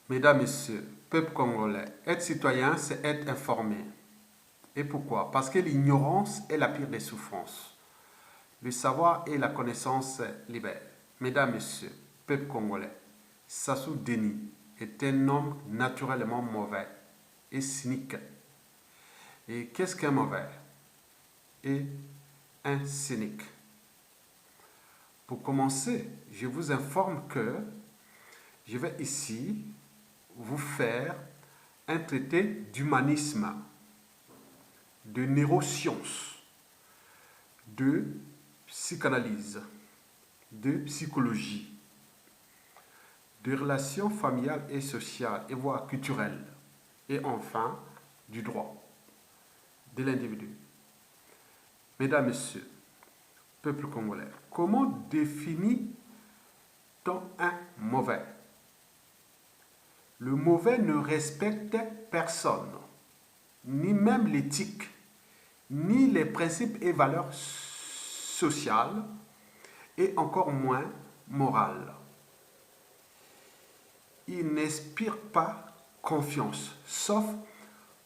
Mesdames, Messieurs, peuple congolais, être citoyen, c'est être informé. Et pourquoi? Parce que l'ignorance est la pire des souffrances. Le savoir et la connaissance libèrent. Mesdames, Messieurs, peuple congolais, Sassou Deni est un homme naturellement mauvais et cynique. Et qu'est-ce qu'un mauvais et un cynique? Pour commencer, je vous informe que je vais ici vous faire un traité d'humanisme, de neurosciences, de psychanalyse, de psychologie, de relations familiales et sociales, et voire culturelles, et enfin du droit de l'individu. Mesdames, Messieurs, peuple congolais, comment définit-on un mauvais? Le mauvais ne respecte personne, ni même l'éthique, ni les principes et valeurs sociales, et encore moins morales. Il n'inspire pas confiance, sauf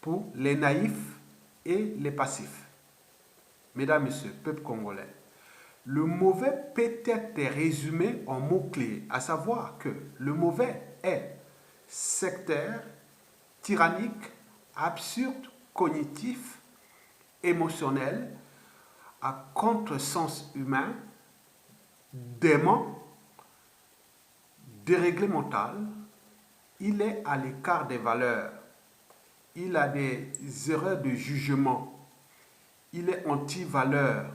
pour les naïfs et les passifs. Mesdames, Messieurs, peuple congolais, le mauvais peut être résumé en mots-clés, à savoir que le mauvais est sectaire, tyrannique, absurde, cognitif, émotionnel, à contresens humain, dément, déréglé mental, il est à l'écart des valeurs, il a des erreurs de jugement, il est anti-valeur,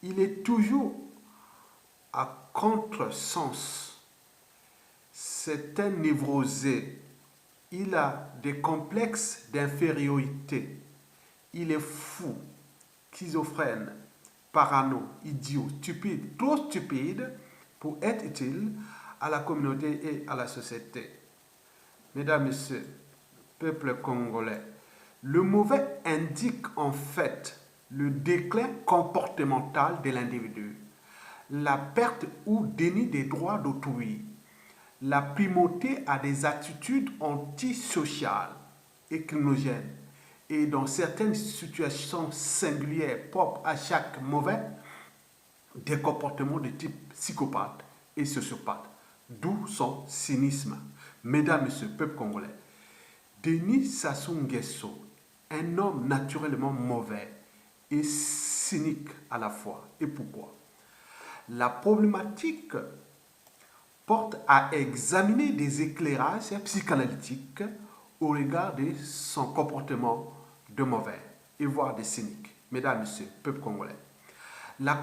il est toujours à contresens. C'est un névrosé, il a des complexes d'infériorité, il est fou, schizophrène, parano, idiot, stupide, trop stupide pour être utile à la communauté et à la société. Mesdames, Messieurs, peuple congolais, le mauvais indique en fait le déclin comportemental de l'individu, la perte ou déni des droits d'autrui, la primauté à des attitudes antisociales et criminogènes, et dans certaines situations singulières propres à chaque mauvais, des comportements de type psychopathe et sociopathe, d'où son cynisme. Mesdames, Messieurs, peuple congolais, Denis Sassou Nguesso, un homme naturellement mauvais et cynique à la fois. Et pourquoi? La problématique porte à examiner des éclairages psychanalytiques au regard de son comportement de mauvais et voire de cynique. Mesdames, Messieurs, peuple congolais, la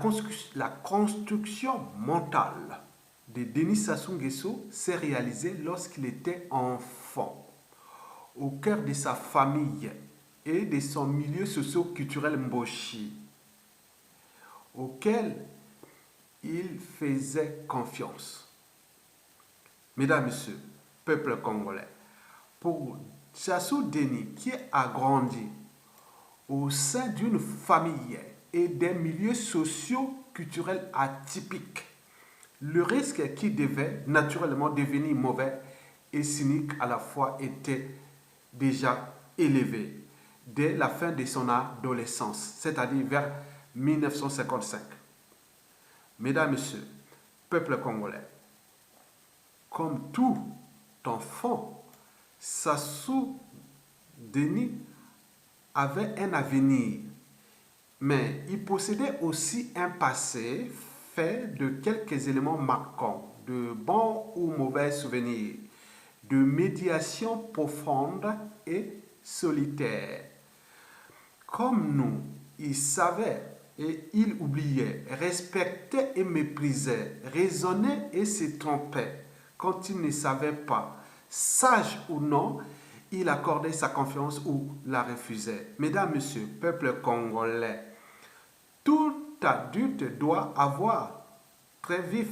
construction mentale de Denis Sassou Nguesso s'est réalisée lorsqu'il était enfant, au cœur de sa famille et de son milieu socio-culturel Mboshi, auquel il faisait confiance. Mesdames, Messieurs, peuple congolais, pour Sassou Deni, qui a grandi au sein d'une famille et des milieux socio-culturels atypiques, le risque qui devait naturellement devenir mauvais et cynique à la fois était déjà élevé dès la fin de son adolescence, c'est-à-dire vers 1955. Mesdames, Messieurs, peuple congolais, comme tout enfant, Sassou Deni avait un avenir, mais il possédait aussi un passé fait de quelques éléments marquants, de bons ou mauvais souvenirs, de médiation profonde et solitaire. Comme nous, il savait et il oubliait, respectait et méprisait, raisonnait et se trompait quand il ne savait pas. Sage ou non, il accordait sa confiance ou la refusait. Mesdames, Messieurs, peuple congolais, tout adulte doit avoir très vif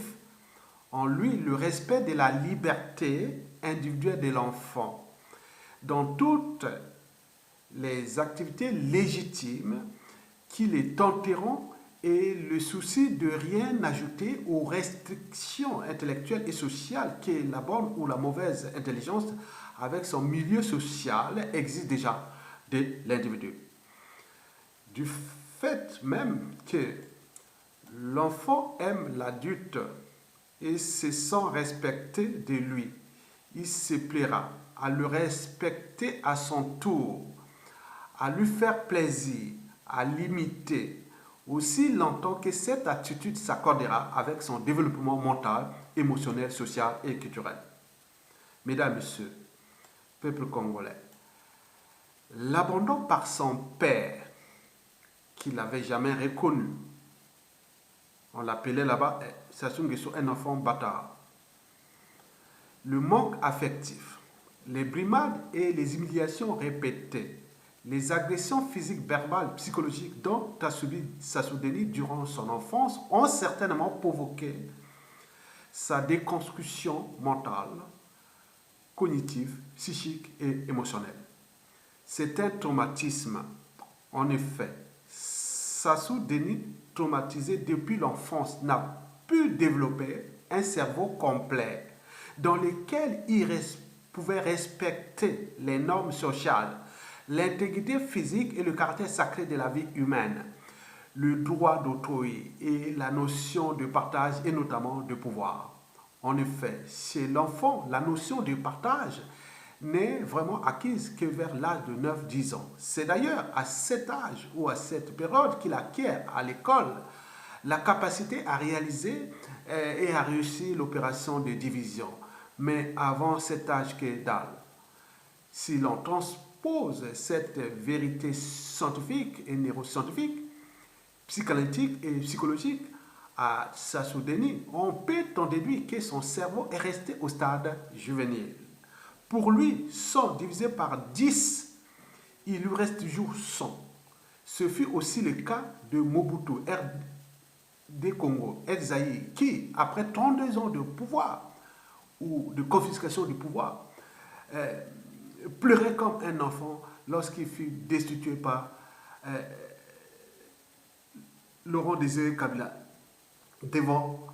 en lui le respect de la liberté individuelle de l'enfant dans toutes les activités légitimes qui les tenteront et le souci de rien ajouter aux restrictions intellectuelles et sociales que la bonne ou la mauvaise intelligence avec son milieu social existe déjà de l'individu. Du fait même que l'enfant aime l'adulte et se sent respecté de lui, il se plaira à le respecter à son tour, à lui faire plaisir, à l'imiter, aussi longtemps que cette attitude s'accordera avec son développement mental, émotionnel, social et culturel. Mesdames, Messieurs, peuple congolais, l'abandon par son père, qu'il n'avait jamais reconnu, on l'appelait là-bas Sassou Nguesso un enfant bâtard. Le manque affectif, les brimades et les humiliations répétées, les agressions physiques, verbales, psychologiques dont a subi Sassou Deni durant son enfance ont certainement provoqué sa déconstruction mentale, cognitive, psychique et émotionnelle. C'est un traumatisme. En effet, Sassou Deni, traumatisé depuis l'enfance, n'a pu développer un cerveau complet dans lequel il pouvait respecter les normes sociales, l'intégrité physique et le caractère sacré de la vie humaine, le droit d'autrui et la notion de partage et notamment de pouvoir. En effet, chez l'enfant, la notion de partage n'est vraiment acquise que vers l'âge de 9-10 ans. C'est d'ailleurs à cet âge ou à cette période qu'il acquiert à l'école la capacité à réaliser et à réussir l'opération de division. Mais avant cet âge qu'est dalle, si l'on transpose cette vérité scientifique et neuroscientifique, psychanalytique et psychologique à Sassou Deni, on peut en déduire que son cerveau est resté au stade juvénile. Pour lui, 100 divisé par 10, il lui reste toujours 100. Ce fut aussi le cas de Mobutu, RD Congo, ex-Zaïre, qui, après 32 ans de pouvoir, ou de confiscation du pouvoir, pleurait comme un enfant lorsqu'il fut destitué par Laurent Désiré Kabila devant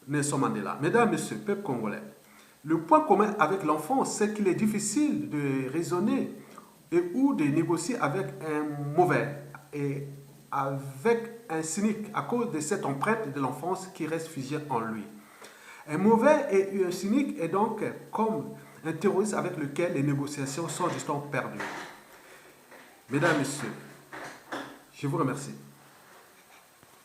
Nelson Mandela. Mesdames, Messieurs, peuple congolais, le point commun avec l'enfant, c'est qu'il est difficile de raisonner et ou de négocier avec un mauvais et avec un cynique à cause de cette empreinte de l'enfance qui reste figée en lui. Un mauvais et un cynique est donc comme un terroriste avec lequel les négociations sont du temps perdues. Mesdames, Messieurs, je vous remercie.